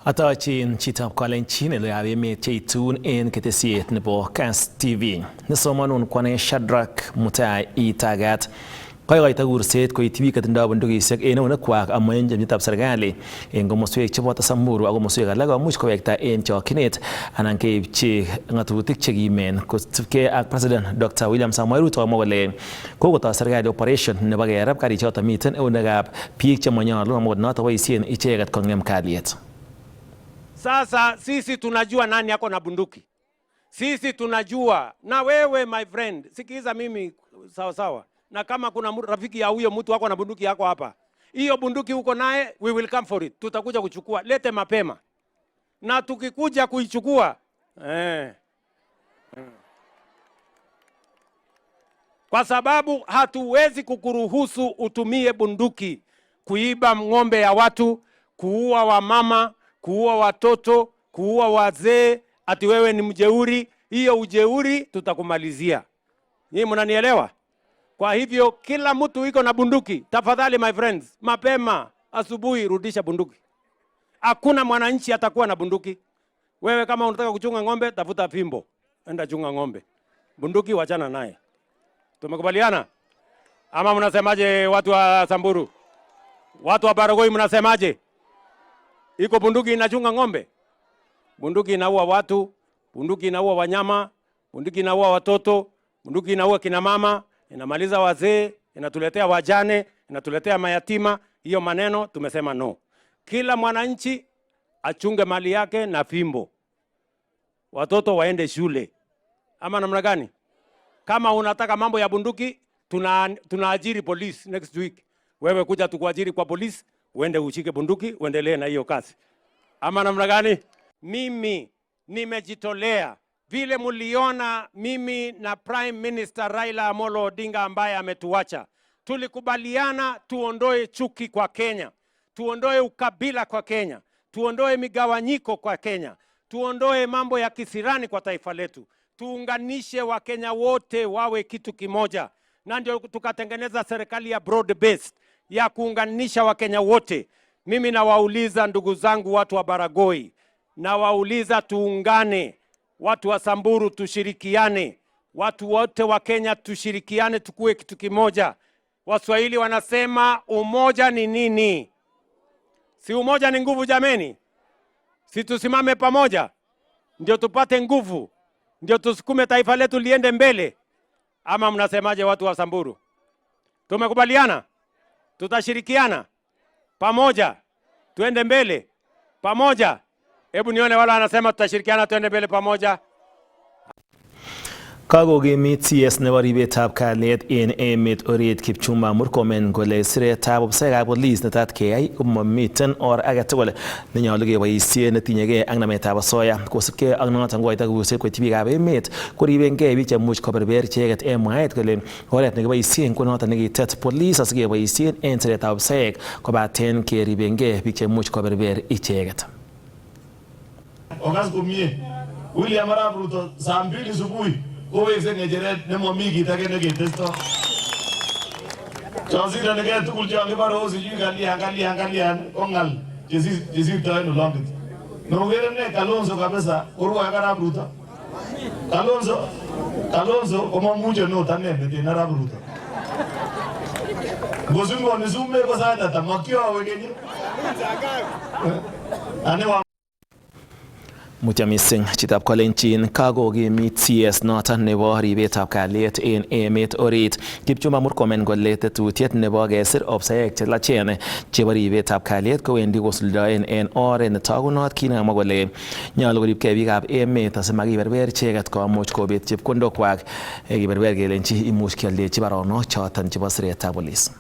Atachin chitab Kalenjin ele emet cheitun en ketesiet nebo Kass TV. Nesomanun kwane Shadrack Mutai itagat. Koikoito kurset koityi biik chetindoi bundukisiek en eunekwak ama en chamchitab serikali en komoswek cheboto Samburu ak komoswek alak komuch kowekta en chokyinet anan keipchi ng'atutik chekimen kosubkei ak President Dr. William Samoei Ruto komwa kole kokotoi serikali operation nebo kerab karichoto miten eunekab biik chemanyolu amot noto boisien icheket kong'em kalyet. Sasa sisi tunajua nani yako na bunduki. Sisi tunajua. Na wewe my friend, sikiza mimi sawa sawa. Na kama kuna rafiki ya huyo mtu wako na bunduki yako hapa, hiyo bunduki uko naye, we will come for it. Tutakuja kuchukua. Lete mapema. Na tukikuja kuichukua, kwa sababu hatuwezi kukuruhusu utumie bunduki kuiba ng'ombe ya watu, kuua wamama, kuua watoto, kuua wazee, ati wewe ni mjeuri. Hiyo ujeuri tutakumalizia. Nyinyi mnanielewa? Kwa hivyo kila mtu iko na bunduki, tafadhali my friends, mapema asubuhi rudisha bunduki. Hakuna mwananchi atakuwa na bunduki. Wewe kama unataka kuchunga ng'ombe, tafuta fimbo, enda chunga ng'ombe. Bunduki wachana naye. Tumekubaliana? Ama mnasemaje watu wa Samburu? Watu wa Baragoi mnasemaje? Iko bunduki inachunga ng'ombe? Bunduki inaua watu, bunduki inaua wanyama, bunduki inaua watoto, bunduki inaua kina mama, inamaliza wazee, inatuletea wajane, inatuletea mayatima. Hiyo maneno tumesema no. Kila mwananchi achunge mali yake na fimbo. Watoto waende shule. Ama namna gani? Kama unataka mambo ya bunduki, tunaajiri police next week. Wewe kuja tukuajiri kwa police, uende ushike bunduki, uendelee na hiyo kazi. Ama namna gani? Mimi nimejitolea. Vile muliona mimi na Prime Minister Raila Amolo Odinga ambaye ametuacha. Tulikubaliana tuondoe chuki kwa Kenya. Tuondoe ukabila kwa Kenya. Tuondoe migawanyiko kwa Kenya. Tuondoe mambo ya kisirani kwa taifa letu. Tuunganishe Wakenya wote wawe kitu kimoja. Na ndio tukatengeneza serikali ya broad based ya kuunganisha Wakenya wote. Mimi nawauliza ndugu zangu watu wa Baragoi, nawauliza tuungane. Watu wa Samburu tushirikiane. Watu wote wa Kenya tushirikiane, tukue kitu kimoja. Waswahili wanasema umoja ni nini? Si umoja ni nguvu jameni? Si tusimame pamoja ndio tupate nguvu, ndio tusukume taifa letu liende mbele? Ama mnasemaje watu wa Samburu? Tumekubaliana? Tutashirikiana pamoja tuende mbele pamoja. Hebu nione wala anasema tutashirikiana tuende mbele pamoja. Kakokimit CS nebo ribetab kalyet en emet orit Kipchumba Murkomen kole siretab ofisaekab polis netat keyai komamiten or age tugul nenyolu keboisien netinyegei ak nametab asoya. Kosubkei ak noton kokoito kurset koityi biikab emet koribengei biik chemuch koberber icheket en mwaet kole oret nekiboisien ko noton nekitet polis asikeboisien en siretab ofisaek kobaten keribengei biik chemuch koberber icheket. Okas komie William Arap Ruto saa 2 asubuhi kowekse ng'echeret nemomi kit age neketesto. Chonsire nekee tugul chon kibore osijui kalyan ko ng'al chesirtoen olonget. Nokere ne Kalonzo kabisa korwoe ak Arap Ruto. Kalonzo komamuche not ane meten Arap Ruto. Ngosungoni sume ko sait ata makiowe kenye. Mutya mising chitab Kalenjin kakokimit CS noton nebo ribetab kalyet en emet orit. Kipchumba Murkomen kole tetutiet nebo kesir ofisaek chelachen chebo ribetab kalyet kowendi kosuldaen en oret netogunot, kinamwa kole nyolu koribkei biikab emet asimakiberber icheket komuch kobet chepkondokwak kiberber kelenji imuch kialdechi baronok choton chebo siretab polis.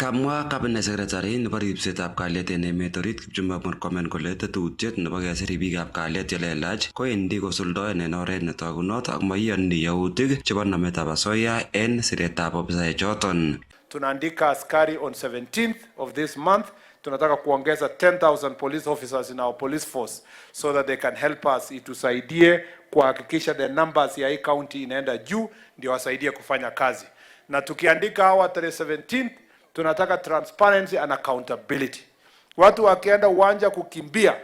Kamwa Cabinet Secretary nebo ribsetab kalyet en emet orit Kipchumba Murkomen kole tetutiet nebo kesir biikab kalyet chelelach kowendi kosuldaen en oret netogunot ak maiyoni yautik chebo nametab asoya en siretab ofisaek choton. Tunaandika askari on 17th of this month. Tunataka kuongeza 10,000 police officers in our police force so that they can help us itusaidie kuhakikisha the numbers ya hii county inaenda juu ndio wasaidie kufanya kazi. Na tukiandika hawa 17th tunataka transparency and accountability. Watu wakienda uwanja kukimbia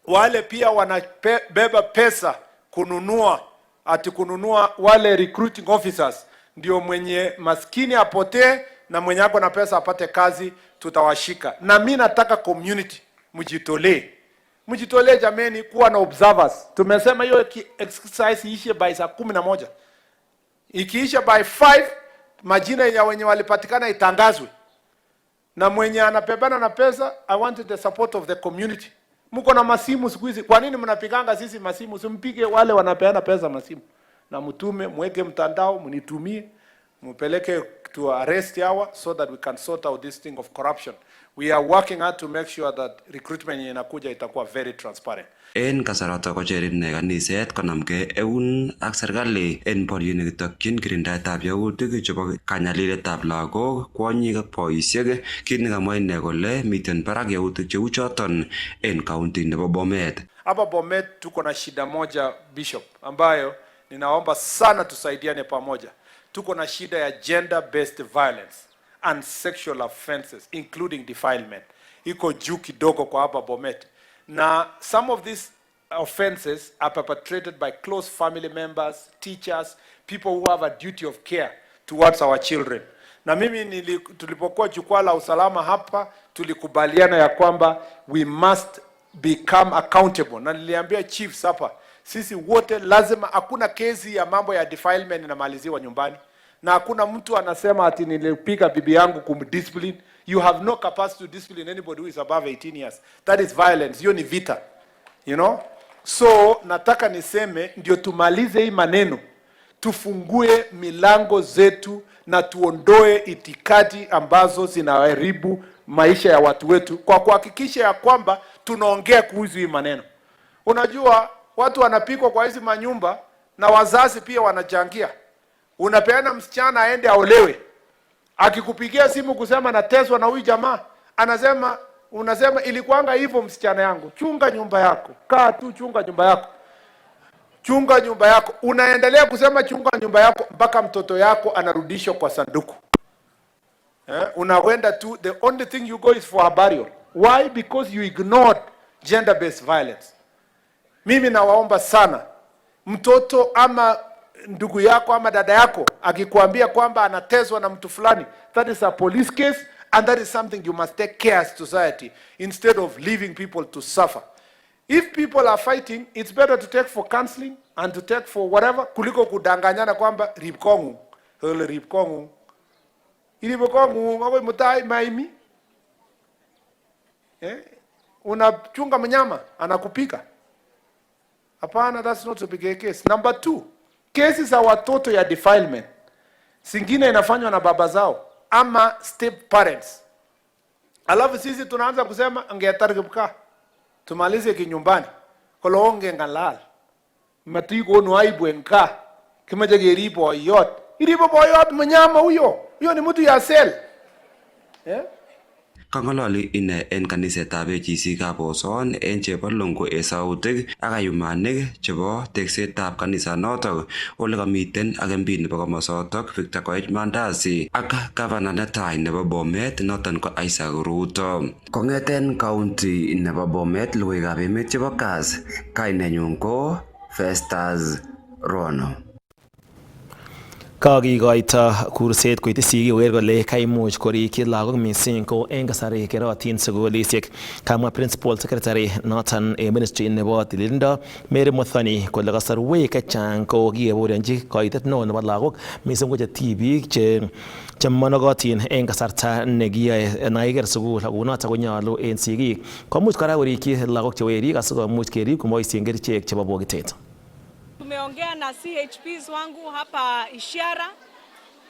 wale pia wanabeba pesa kununua wale recruiting officers, ndio mwenye maskini apotee na mwenye ako na pesa apate kazi, tutawashika. Na mimi nataka community mjitolee jameni, kuwa na observers. Tumesema hiyo exercise iishe by saa 11. Ikiisha by 5, majina ya wenye walipatikana itangazwe. Na mwenye anapebana na pesa, I wanted the support of the community. Mko na masimu siku hizi. Kwa nini mnapiganga sisi masimu? Simpige wale wanapeana pesa masimu. Na mtume, mweke mtandao, mnitumie, mpeleke to arrest hour so that we can sort out this thing of corruption. We are working hard to make sure that recruitment inakuja itakuwa very transparent. En kasarata ko cherin ne kaniset konamge eun ak serikali en boryet nekitokyin kirindaetab yautik chebo kanyaliletab lagok, kwonyik ak boisiek, kit nekamwa ine kole miten barak yautik cheu choton en kaunti nebo Bomet. Hapa Bomet tuko na shida moja, Bishop, ambayo ninaomba sana tusaidiane pamoja. Tuko na shida ya gender based violence and sexual offenses including defilement. Iko juu kidogo kwa hapa Bomet. Now, some of these offenses are perpetrated by close family members, teachers, people who have a duty of care towards our children. Na mimi tulipokuwa jukwaa la usalama hapa, tulikubaliana ya kwamba we must become accountable. Na niliambia chiefs hapa, sisi wote lazima, hakuna kesi ya mambo ya defilement inamaliziwa nyumbani. Na hakuna mtu anasema ati nilipiga bibi yangu kumdiscipline. You have no capacity to discipline anybody who is above 18 years. That is violence. Hiyo ni vita. You know? So, nataka niseme, ndio tumalize hii maneno. Tufungue milango zetu na tuondoe itikadi ambazo zinaharibu maisha ya watu wetu, kwa kuhakikisha ya kwamba tunaongea kuhusu hii maneno. Unajua, watu wanapikwa kwa hizi manyumba na wazazi pia wanachangia. Unapeana msichana aende aolewe. Akikupigia simu kusema nateswa na huyu jamaa, unasema ilikuanga hivyo msichana yangu. Chunga nyumba yako. Kaa tu, chunga nyumba yako. Chunga nyumba yako. Unaendelea kusema chunga nyumba yako mpaka mtoto yako anarudishwa kwa sanduku. Unakwenda tu, the only thing you go is for a burial. Why? Because you ignored gender based violence. Mimi nawaomba sana, mtoto ama ndugu yako ama dada yako akikuambia kwamba anateswa na mtu fulani, that is a police case and that is something you must take care as society instead of leaving people to suffer. If people are fighting, it's better to take for counseling and to take for whatever, kuliko kudanganyana kwamba ripkongu ngako mutai maimi. Unachunga mnyama anakupika. Hapana, that's not a big case. Number 2, cases za watoto ya defilement, singine inafanywa na baba zao ama step parents. Alafu sisi tunaanza kusema angeataribka, tumalize kinyumbani, kolonge ngalal matigo no aibwenka kimaje geripo yot iripo boyot mnyama huyo ni mtu ya sel. Kangololi ine en kanisetab AGC Kaboson en Chebalongo esautik ak ayumanik chebo teksetab kanisanotok ole kamiten ak MP nebo komosotok Victor Koech Mandasi ak gavana netai nebo Bomet noton ko Isaac Ruto. Kong'eten county nebo Bomet, logoiwekab emet chebo Kass, kainenyun ko Festus Rono. Kakikoito kurset koiti sigik koker kole kaimuch korikyi lagok missing ko en kasari kerotin sukulisiek. Kamwa principal secretary noton en ministry nebo tililindo Mary Muthoni kole kasarwek chechang ko kikeborionji koitet neo nebo lagok missing ko chetibik che monokotin en kasarta nekiyoe naiker sukul, ako noton konyolu en sigik komuch kora korikyi lagok chewerik asikomuch kerib komoboisien kerichek chebo bokitet. Tumeongea na CHPs wangu hapa Ishara,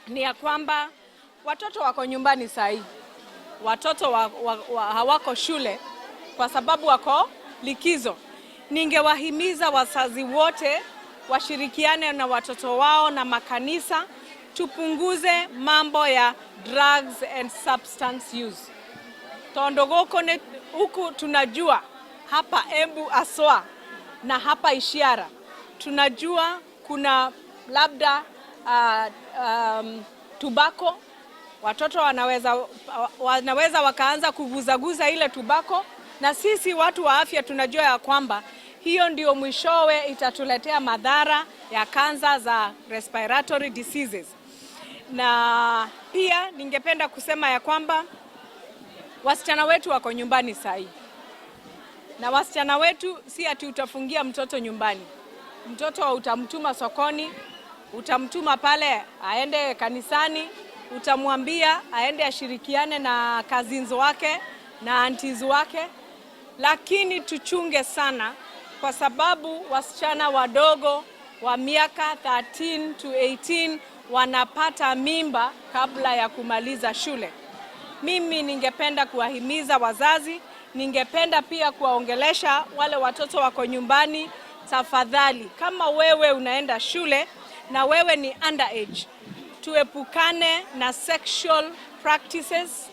ni ya kwamba watoto wako nyumbani sahi. Watoto hawako shule kwa sababu wako likizo. Ningewahimiza wazazi wote washirikiane na watoto wao na makanisa, tupunguze mambo ya drugs and substance use. Tondogoko huku tunajua hapa Embu Aswa na hapa Ishara, tunajua kuna labda tobacco. Watoto wanaweza wakaanza kuguzaguza ile tobacco na sisi watu wa afya tunajua ya kwamba hiyo ndio mwishowe itatuletea madhara ya kansa za respiratory diseases. Na pia ningependa kusema ya kwamba wasichana wetu wako nyumbani sahi. Na wasichana wetu si ati utafungia mtoto nyumbani. Mtoto utamtuma sokoni, utamtuma pale aende kanisani, utamwambia aende ashirikiane na cousins wake na aunties wake. Lakini tuchunge sana kwa sababu wasichana wadogo wa miaka 13 to 18 wanapata mimba kabla ya kumaliza shule. Mimi ningependa kuwahimiza wazazi, ningependa pia kuwaongelesha wale watoto wako nyumbani, tafadhali kama wewe unaenda shule na wewe ni underage, tuepukane na sexual practices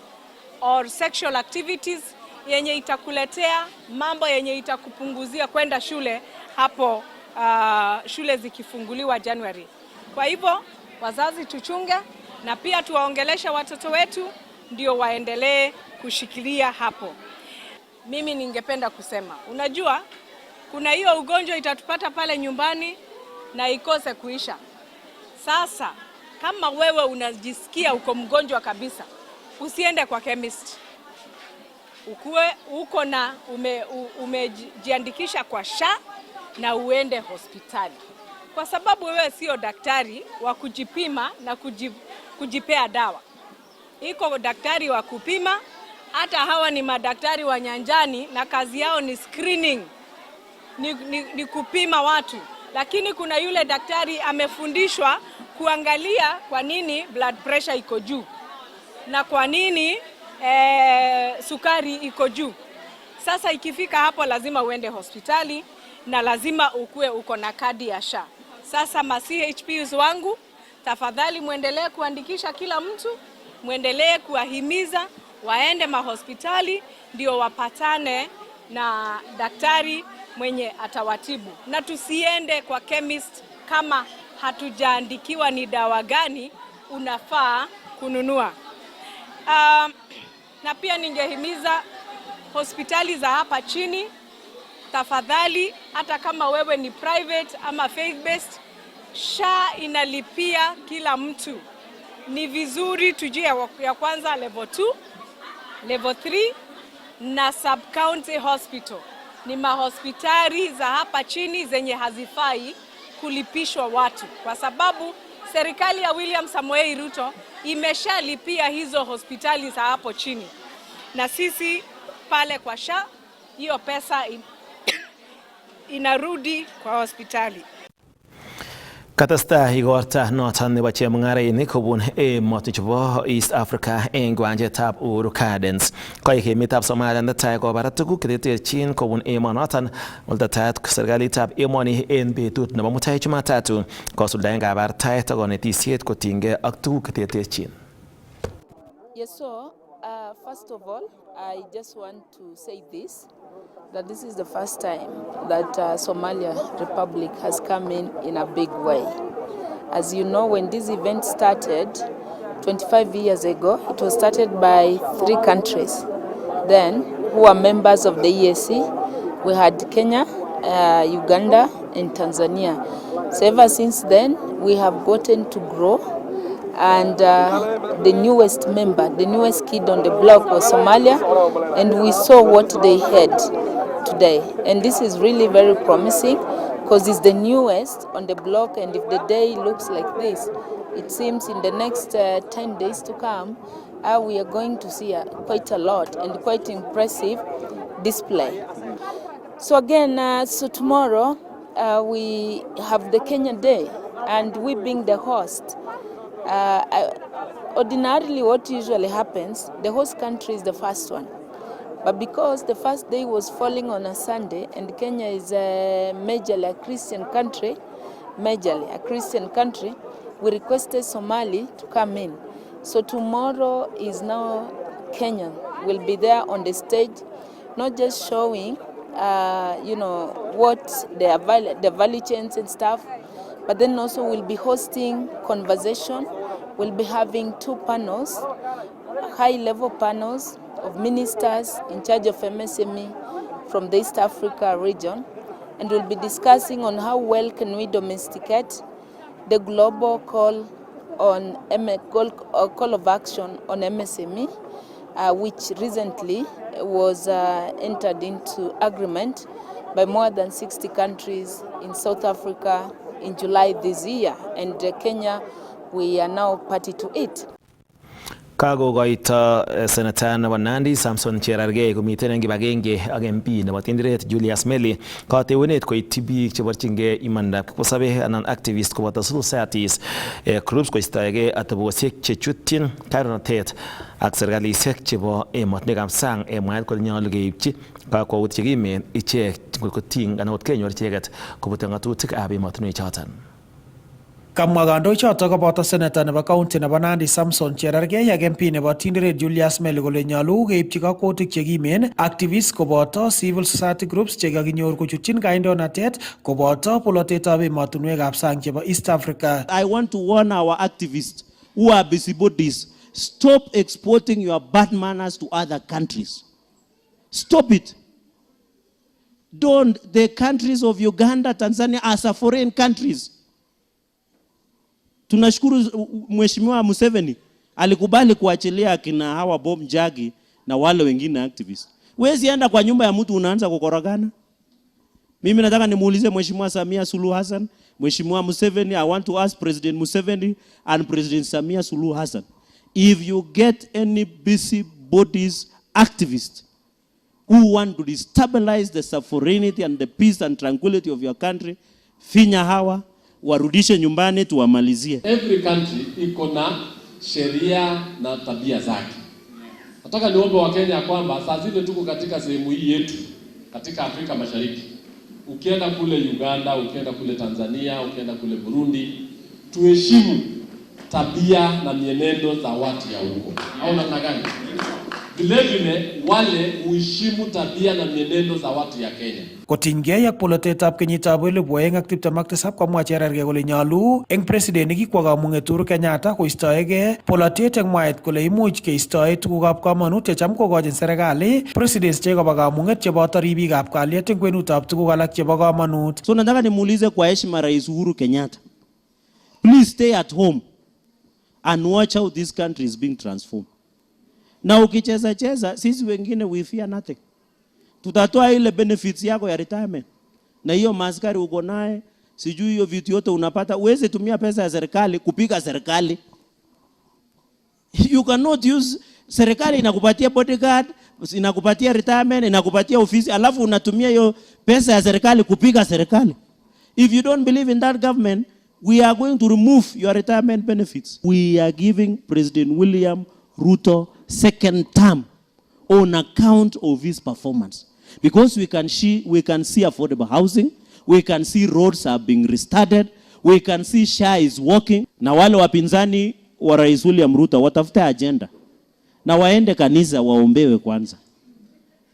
or sexual activities yenye itakuletea mambo yenye itakupunguzia kwenda shule hapo shule zikifunguliwa January. Kwa hivyo wazazi tuchunge na pia tuwaongelesha watoto wetu ndio waendelee kushikilia hapo. Mimi ningependa kusema, unajua kuna hiyo ugonjwa itatupata pale nyumbani na ikose kuisha. Sasa kama wewe unajisikia uko mgonjwa kabisa, usiende kwa chemist. Ukuwe uko na umejiandikisha kwa SHA na uende hospitali. Kwa sababu wewe sio daktari wa kujipima na kujipea dawa. Iko daktari wa kupima, hata hawa ni madaktari wa nyanjani na kazi yao ni screening, ni kupima watu. Lakini kuna yule daktari amefundishwa kuangalia kwa nini blood pressure iko juu na kwa nini sukari iko juu. Sasa ikifika hapo lazima uende hospitali na lazima ukue uko na kadi ya SHA. Sasa ma CHPs wangu, tafadhali muendelee kuandikisha kila mtu, muendelee kuwahimiza waende mahospitali ndio wapatane na daktari mwenye atawatibu. Na tusiende kwa chemist kama hatujaandikiwa ni dawa gani unafaa kununua. Na pia ningehimiza hospitali za hapa chini, tafadhali hata kama wewe ni private ama faith based, SHA inalipia kila mtu. Ni vizuri tujue ya kwanza level 2, level 3 na sub county hospital. Ni mahospitali za hapa chini zenye hazifai kulipishwa watu, kwa sababu serikali ya William Samoei Ruto imeshalipia hizo hospitali za hapo chini. Na sisi pale kwa SHA hiyo pesa inarudi kwa hospitali. Katasta igorta noton nebo chemung'arainik kobun emotinwek chebo East Africa eng kiwanjetab Uhuru Gardens. Koik emetab Somalia netai kobarat tuguk cheterterchin kobun emonoton, oltetat serikalitab emoni eng betut nebo mutai Jumatatu kosuldaen kabartaet ak konetisiet kotinygei ak tuguk cheterterchin. Yes, so first of all, I just want to say that this is the first time that Somalia Republic has come in a big way. As you know, when this event started 25 years ago, it was started by 3 countries then who are members of the EAC. We had Kenya, Uganda and Tanzania. So ever since then, we have gotten to grow, and the newest member, the newest kid on the block was Somalia, and we saw what they had today. And this is really very promising because it's the newest on the block, and if the day looks like this, it seems in the next 10 days to come, we are going to see quite a lot and quite impressive display. So again, so tomorrow we have the Kenya Day, and we being the host, ordinarily what usually happens, the host country is the first one. But because the first day was falling on a Sunday, and Kenya is majorly a Christian country, we requested Somali to come in. So tomorrow is now Kenyan will be there on the stage, not just showing, what the value chains and stuff, but then also we'll be hosting conversation. We'll be having 2 panels, high-level panels, of ministers in charge of MSME from the East Africa region, and we'll be discussing on how well can we domesticate the global call of action on MSME, which recently was entered into agreement by more than 60 countries in South Africa in July this year, and Kenya, we are now party to it. Kakokoito Senator nebo Nandi Samson Cherargei komiten en kibagenge ak MP nebo Tinderet Julius Meli katewenet koityi biik cheborchingei imandab kipkosobei anan activist koboto civil societies groups koistoegei atebosiek chechutyin kandoinatet ak serkalisiek chebo emotinwekab sang mwaet kole nyolu keipchi kakwaut chekimen ichek koting anan kenyor icheket kobute ng'atutikab emotinwek choton. Kamwa kandoichoto koboto senator nebo county nebo Nandi Samson Cherargei ak MP nebo Tinderet Julius Meli kole nyolu keipchi kakwautik chekimen activists koboto civil society groups chekakinyor kochutyin kandoinatet koboto polotetab emotinwekab sang chebo East Africa. I want to warn our activists who are busybodies, stop exporting your bad manners to other countries. Stop it. Don't. The countries of Uganda, Tanzania are foreign countries. Tunashukuru Mheshimiwa Museveni alikubali kuachilia kina hawa Bob Njagi na wale wengine activists. Wezi enda kwa nyumba ya mtu unaanza kukorogana. Mimi nataka nimuulize Mheshimiwa Samia Suluhu Hassan, Mheshimiwa Museveni, I want to ask President Museveni and President Samia Suluhu Hassan, if you get any busybodies activists who want to destabilize the sovereignty and the peace and tranquility of your country, finya hawa warudishe nyumbani tuwamalizie. Every country iko na sheria na tabia zake. Nataka niombe Wakenya kwamba saa zile tuko katika sehemu hii yetu katika Afrika Mashariki. Ukienda kule Uganda, ukienda kule Tanzania, ukienda kule Burundi, tuheshimu tabia na mienendo za watu ya huko. Au namna gani? Vile wale uheshimu tabia na mienendo za watu ya Kenya. Kotinygei ak polotetab kenyitab 2027 komwa Cherargei kole nyolu eng president nekikwo kamung'et Uhuru Kenyatta koistoegei polotet eng mwaet kole imuch keistoe tugukab kamanut checham kokochin serikali presidents chekoba kamung'et cheboto ribikab kalyet eng kwenutab tuguk alak chebo kamanut. So nataka nimuulize kwa heshima Rais Uhuru Kenyatta, please stay at home and watch how this country is being transformed. Na ukicheza sisi wengine we fear nothing. Tutatoa ile benefits yako ya retirement. Na hiyo maskari uko naye, sijui hiyo vitu yote unapata, uweze tumia pesa ya serikali kupiga serikali. You cannot use serikali inakupatia bodyguard, inakupatia retirement, inakupatia ofisi, alafu unatumia hiyo pesa ya serikali kupiga serikali. If you don't believe in that government, we are going to remove your retirement benefits. We are giving President William Ruto second term on account of his performance. Because we can see affordable housing, we can see roads are being restarted, we can see SHA is working. Na wale wapinzani wa Rais William Ruto watafute agenda. Na waende kanisa waombewe kwanza.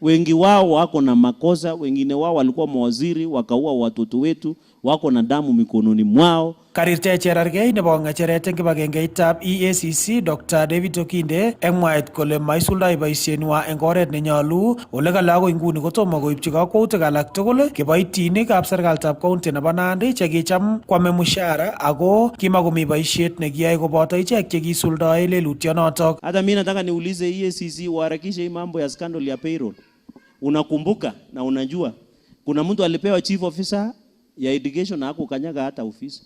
Wengi wao wako na makosa, wengine wao walikuwa mawaziri, wakaua watoto wetu, wako na damu mikononi mwao. Karirte Cherargei nebo ng'echeret eng kibagengeitab EACC Dr. David Okinde eng mwaet kole maisuldae boisienwa eng oret nenyolu ole kale agoi nguni kotomo koipchi kakwautik alak tugul kiboitinikab serikalitab county nebo Nandi chekicham kwame mushara ako kimakomi boisiet nekiyae koboto ichek chekisuldae lelutionotok. Hata mimi nataka niulize EACC waharakishe hii mambo ya scandal ya payroll. Unakumbuka na unajua kuna mtu alipewa chief officer ya education na hakukanyaga hata ofisi.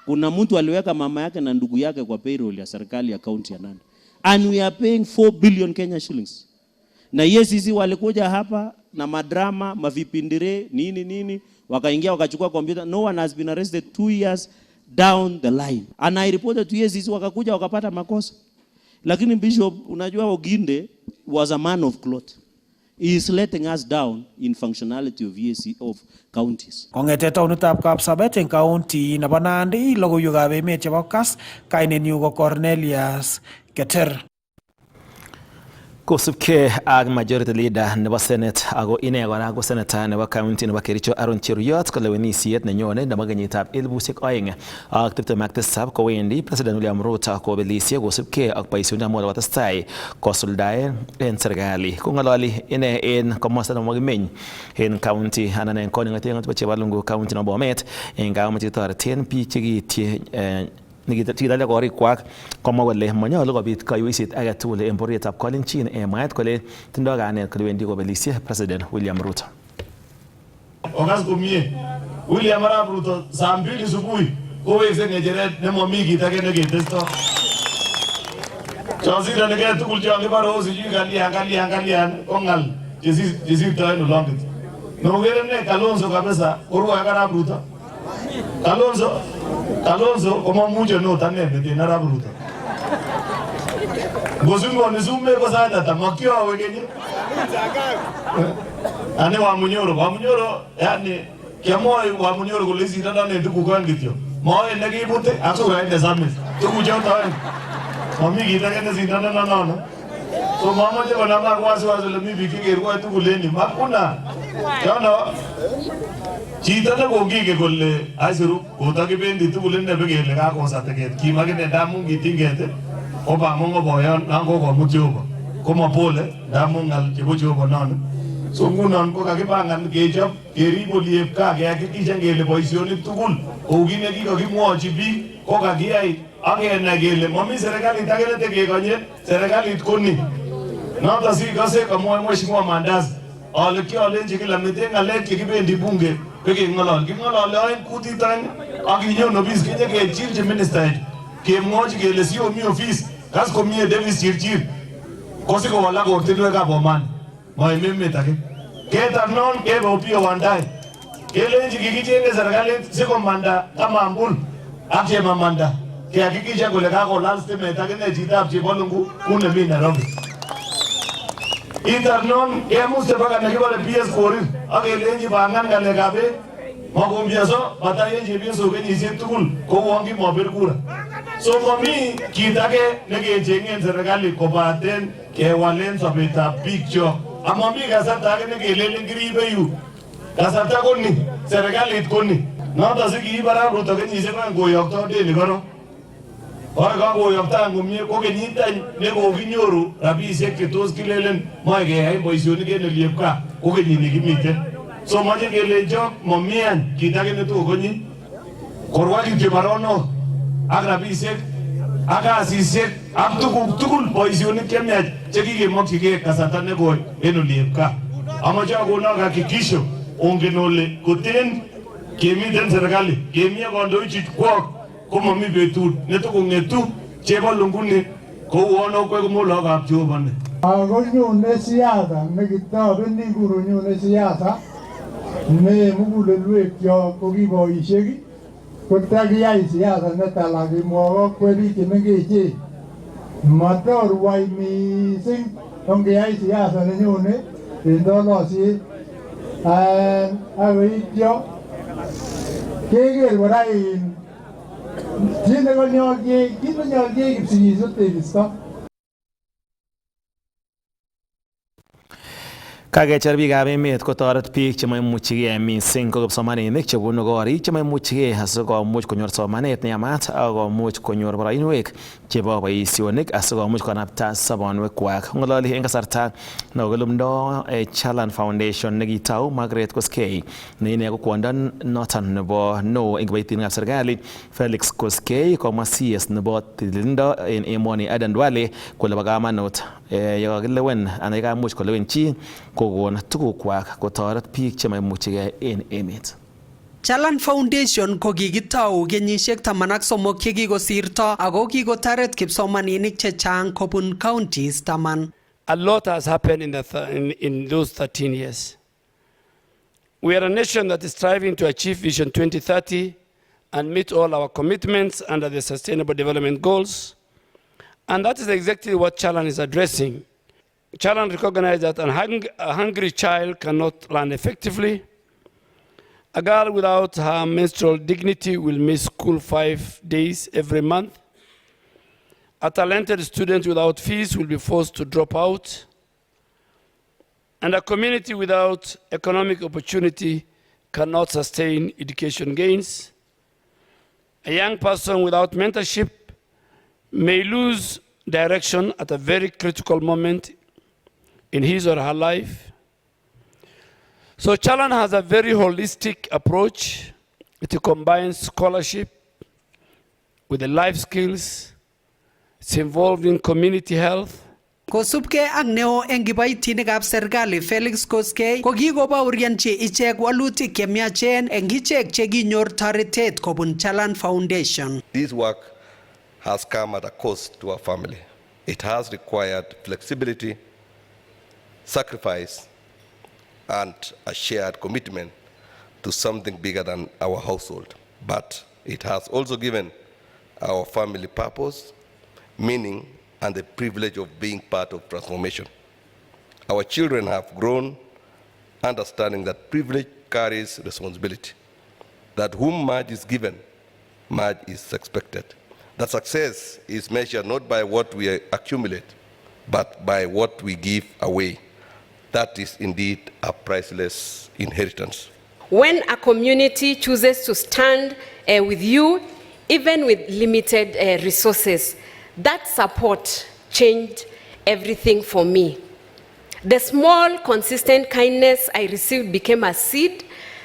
Kuna mtu aliweka mama yake na ndugu yake kwa payroll ya serikali ya county ya Nandi. And we are paying 4 billion Kenya shillings. Na EACC walikuja hapa na madrama, mavipindire, nini, wakaingia wakachukua computer. No one has been arrested 2 years down the line. And I reported to EACC wakakuja wakapata makosa. Lakini Bishop, unajua Oginde was a man of cloth. He is letting us down in functionality of EAC of counties. Kong'ete taonitab Kapsabet eng county nebo Nandi, logoiwekab emet chebo Kass, kainenyu ko Cornelius Keter. Kosubke ak majority leader nebo Senate ako ine kora ko senator nebo county nebo Kericho Aaron Cheruiyot kolewenisiet nenyone nebo kenyitab 2027 kowendi President William Ruto kobelisie kosubke ak boisionik amu kotestai kosuldae en serikali. Kong'ololi ine en komosta nebo Kimeny en county anan en koning'otiet nebo Chebalungu county nebo Bomet en kamuche toreten biik chekiityi nikitale korikwak komwa kole manyolu kobit kaiwisit age tugul en bororietab Kalenjin en mwaet kole tindoi kayanet kole wendi kobelisie President William Ruto. Okas komie William Arap Ruto saa 2 asubuhi kowekse ng'echeret nemomi kit age neketesto. Chosindonigei tugul chon kibore sijui kalian ko ng'al chesirtoen olonget. Nokere ne Kalonzo kabisa korwoe Arap Ruto. Kalonzo komamuche not ane meten Arap Ruto. Ngosungoni sume ko sait ata makiowe kenye. Ane Wamunyoro yani kiamoi Wamunyoro kole sindano tuku kon kityo. Moe nekibute asura ende samis. Tuku choto mami kit age ne sindano nono. So mamoche konama wasiwasi le mi biik kerwoe tugul en yu. Makuna. Yono chito nekongige kole asiru kotakibendi tugul ine bekele kakosateket kimakine ndamun kitinget obamongo boyon nangokomut Jehova komapole ndamun ngal chebo Jehova nono. So ngunon ko kakipangan kechop kerib oliep kaa kehakikishan kele boisionik tugul kou kit nekikakimwochi biik ko kakiyai akenai kele momi serikalit age netekekonye serikalit koni. Noto sikose kamwoe Mheshimiwa Mandazi ale kiolenji kila meten ng'alek chekibendi bunge king'ololi oeng kutit oeng ak inyon ofis kenyekechilchi ministaek kemwochi kele si omi ofis kas komie Davis Chirchir kosikowalak ortinwekab Omani moem emet age ketar non kebe Opiyo Wandayi kelenji kikichenge serikalit sikomanda Kamambul ak Chemamanda kehakikisha kole kakolal stimet akine chitab Chebalungu kunemi Nairobi. Internon kemuste baka nekibore PS Korir ak kelenji bangan ng'alekab beek makumbiaso batayen chepyosok kenyisiek tugul kouon kimobir kura. So momi kit age nekecheng'en serikali kobaten kewalen sobetab biikchok. Amomi kasarta age nekelelen kiribe yu. Kasarta koni, serikalit koni. Noto sikiib Arap Ruto kenyisiek oeng koyokto deni korong. Ore kakoyokta komie ko kenyit any nekokinyoru rabisiek chetos kilelen moe keyai boisionik en oliep kaa ko kenyit nekimiten. So moche kelenjok momi any kit age netokonyi korwai kityo baronok ak rabisiek ak kasisiek ak tuguk tugul boisionik chemiach chekikemokyigei kasarta nekoi en oliep kaa. Amoche akonok hakikisho ongen ole koten kemiten serikali kemie kandoichu kwok komomi betut netokong'etu Chebalunguni kouon okwek komolokab Jehova ni. Ako nyone siasa nekitobendi kuro nyone siasa ne mugulelwekyok ko kiboisiek kotakiyai siasa netala kimwoe okwek biik chemengechen matorwai mising ongeyai siasa nenyone en tolosiet akoityo keker kora kit nekonyolchi kipsigis tekisto. Kakecher biikab emet kotoret biik chemaimuchigei mising ko kipsomaninik chebunu korik chemaimuchigei asikomuch konyor somanet neyamat ak komuch konyor boroinwek chebo boisionik asikomuch konapta sobonwekwak. Ng'ololi en kasarta nekokilumdo Chalan Foundation nekitou Margaret Koskei ne ine ko kwondo noton nebo neo en kiboitinikab serikali Felix Koskei komwa CS nebo tililindo en emoni Aden Duale kole bo kamanut yekakilewen anan yekamuch kolewen chi kokon tugukwak kotoret biik chemaimuchigei en emet. Chalan Foundation ko kikitou kenyisiek 13 chekikosirto ako kikotaret kipsomaninik chechang kobun counties 10. A lot has happened in those 13 years. We are a nation that is striving to achieve Vision 2030 and meet all our commitments under the Sustainable Development Goals. And that is exactly what Chalan is addressing. Chalan recognized that a hungry child cannot learn effectively. A girl without her menstrual dignity will miss school 5 days every month. A talented student without fees will be forced to drop out. And a community without economic opportunity cannot sustain education gains. A young person without mentorship may lose direction at a very critical moment in his or her life. So Chalan has a very holistic approach. It combines scholarship with the life skills. It's involved in community health. Kosubke ak neo eng kiboitinikab serikali Felix Koskei ko kikobaurianchi ichek walutik chemiachen eng ichek chekinyor toretet kobun Chalan Foundation. This work has come at a cost to our family. It has required flexibility, sacrifice, and a shared commitment to something bigger than our household. But it has also given our family purpose, meaning, and the privilege of being part of transformation. Our children have grown understanding that privilege carries responsibility, that whom much is given, much is expected. That success is measured not by what we accumulate, but by what we give away. That is indeed a priceless inheritance. When a community chooses to stand with you, even with limited resources, that support changed everything for me. The small, consistent kindness I received became a seed.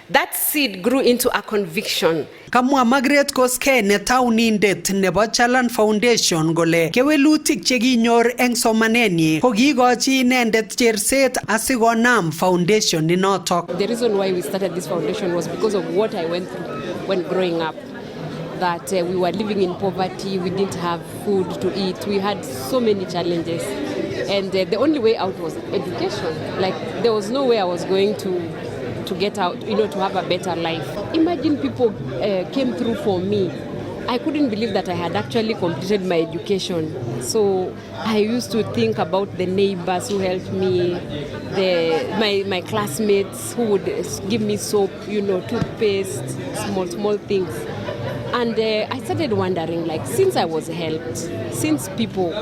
That seed grew into a conviction. Kamwa Margaret Koskei ne taunindet nebo Chalan Foundation gole kewelutik chekinyor eng somanenyi ko kikochi inendet cherset asikonam foundation ninotok. The reason why we started this foundation was because of what I went through when growing up. That we were living in poverty, we didn't have food to eat, we had so many challenges. And the only way out was education. Like, there was no way I was going to get out, to have a better life. Imagine people came through for me. I couldn't believe that I had actually completed my education. So I used to think about the neighbors who helped me, my classmates who would give me soap, toothpaste, small things. And I started wondering, since I was helped, since people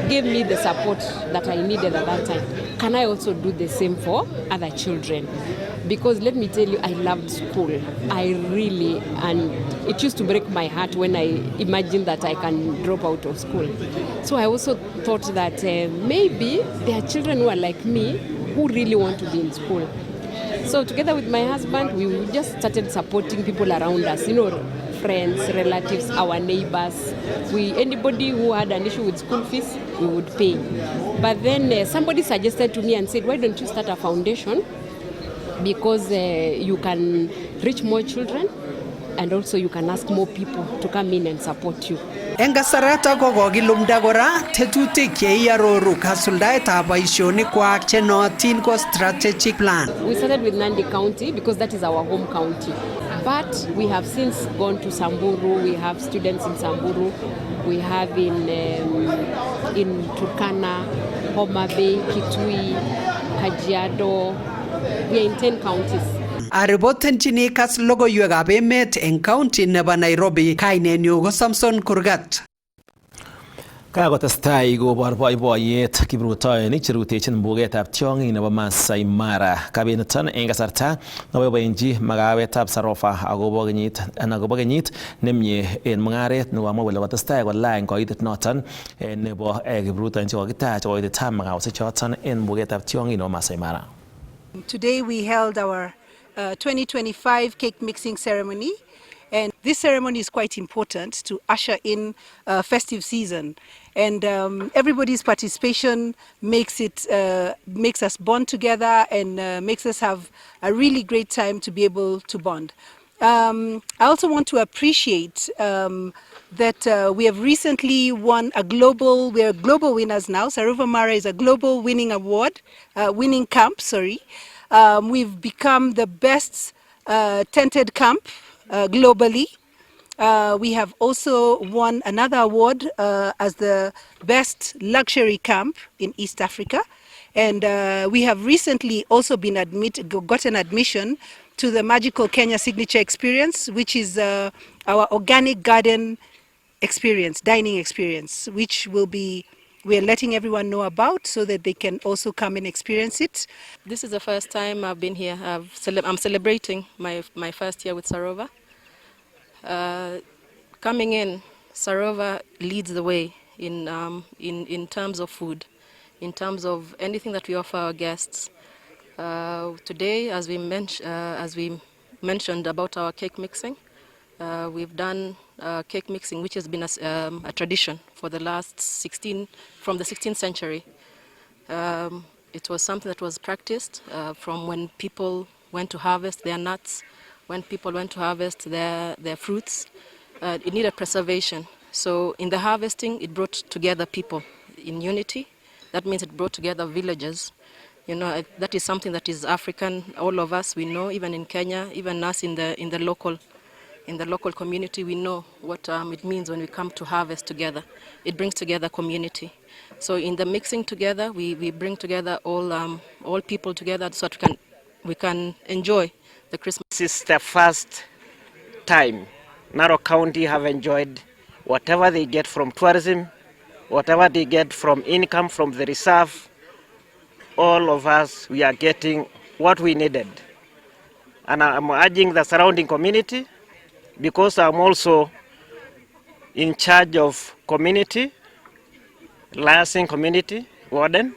gave me the support that I needed at that time, can I also do the same for other children? Because let me tell you, I loved school. And it used to break my heart when I imagined that I can drop out of school. So I also thought that maybe there are children who are like me who really want to be in school. So together with my husband, we just started supporting people around us, friends, relatives, our neighbors. Anybody who had an issue with school fees, we would pay. But then somebody suggested to me and said, why don't you start a foundation? Because you can reach more children and also you can ask more people to come in and support you. Eng kasarata ko kokilumda kora tetutik cheiaroru kasuldaetab boisionikwak chenootin ko strategic plan. We started with Nandi County because that is our home county. But we have since gone to Samburu. We have students in Samburu. We have in Turkana, Homa Bay, Kitui, Kajiado. We are in 10 counties. Aribotenchini Kass logoiwekab emet eng county nebo Nairobi, kainenyu ko Samson Kurgat. Kakotestai kobor boiboiyet kiprutoinik cherutechin mbugetab tiong'ik nebo Masai Mara. Kabiniton eng kasarta neboiboenchi magawetab Sarofa akobo kenyit nemie en mung'aret nekomwa kole kotestai kolany koitet noton nebo kiprutoinik chekokitach koitetab magawesiek choton en mbugetab tiong'ik nebo Masai Mara. Today we held our 2025 cake mixing ceremony, and this ceremony is quite important to usher in festive season. And everybody's participation makes us bond together and makes us have a really great time to be able to bond. I also want to appreciate that we have recently won we are global winners now. Saruva Mara is a global winning camp. We've become the best tented camp globally. We have also won another award as the best luxury camp in East Africa. And we have recently also gotten admission to the Magical Kenya Signature Experience, which is our organic garden experience, dining experience, which will be we're letting everyone know about so that they can also come and experience it. This is the first time I've been here. I'm celebrating my first year with Sarova. Coming in, Sarova leads the way in terms of food, in terms of anything that we offer our guests. Today, as we mentioned about our cake mixing, we've done cake mixing, which has been a tradition for the last from the 16th century. It was something that was practiced from when people went to harvest their nuts, when people went to harvest their fruits. It needed preservation. So in the harvesting, it brought together people in unity. That means it brought together villages. You know, that is something that is African. All of us, we know, even in Kenya, even us in the local community, we know what it means when we come to harvest together. It brings together community. So in the mixing together, we bring together all people together so that we can enjoy the Christmas. This is the first time Narok County have enjoyed whatever they get from tourism, whatever they get from income from the reserve. All of us, we are getting what we needed. And I'm urging the surrounding community, because I'm also in charge of community, liaising community warden.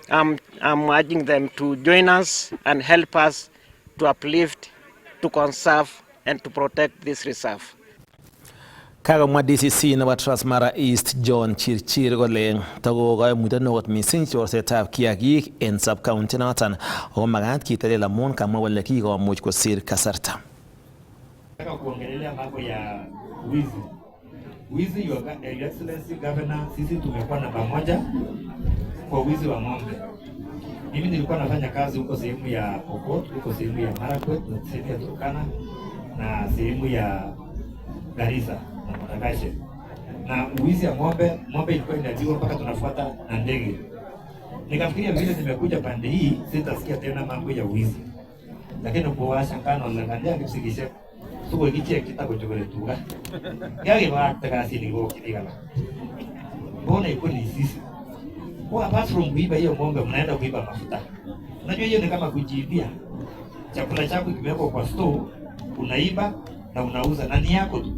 I'm urging them to join us and help us to uplift, to conserve, and to protect this reserve. Kagamwa DCC nebo Transmara East John Chirchir kole takokoe muito nokot missing chorsetab kiagik en sub-county noton ako makat kitelel amun kamwa kole kikomuch kosir kasarta. Nataka kuongelea mambo ya wizi. Wizi, Your Excellency Governor, sisi tumekuwa namba moja kwa wizi wa ng'ombe. Mimi nilikuwa nafanya kazi huko sehemu ya Pokot, huko sehemu ya Marakwet, sehemu ya Turkana na sehemu ya Garissa na Motakashe. Na wizi ya ng'ombe ilikuwa inajua mpaka tunafuata na ndege. Nikafikiria vile nimekuja pande hii sitasikia tena mambo ya wizi. Lakini kwa shankano na kandia kisikisha tuko kichia kitako chokole tuga. Yale wakati kasi ni go kidigala. Mbona iko ni sisi? Kwa apart from kuiba hiyo ng'ombe mnaenda kuiba mafuta. Unajua hiyo ni kama kujiibia. Chakula chako kimewekwa kwa store, unaiba na unauza na ni yako tu.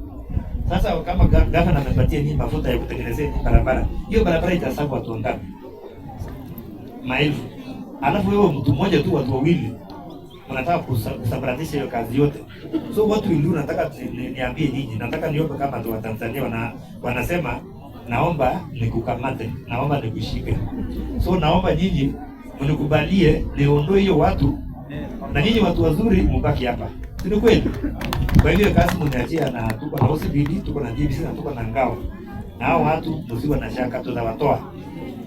Sasa kama gavana amepatia nini mafuta ya kutengenezea barabara, hiyo barabara itasabu watu ngapi? Maelfu. Alafu wewe mtu mmoja tu, watu wawili wanataka kusambaratisha hiyo kazi yote. So what will do, nataka niambie nyinyi, nataka niombe kama tu wa Tanzania wanasema naomba nikukamate, naomba nikushike. So naomba nyinyi mnikubalie niondoe hiyo watu, na nyinyi watu wazuri mbaki hapa. Sio kweli? Kwa hivyo kazi mniachia, na tuko na OCPD, tuko na GBC na tuko na ngao. Na hao watu msiwe na shaka, tutawatoa.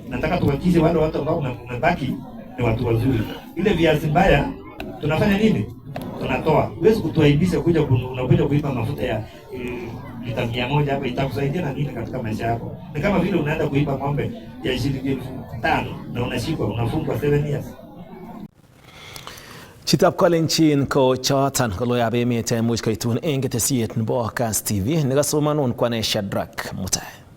Nataka tuhakikishe wale watu ambao mmebaki ni watu wazuri. Ile viazi mbaya tunafanya nini? Tunatoa. Huwezi kutuaibisha unakuja kuiba mafuta ya lita 100 hapa, itakusaidia na nini katika maisha yako? Ni kama vile unaenda kuiba ng'ombe ya shilingi 5,000 na unashikwa, unafungwa 7 years. Chitab Kalenjin ko choton koloyab emet much koitun en ketesiet nebo Kass TV nekasomanun kwane Shadrack Mutai.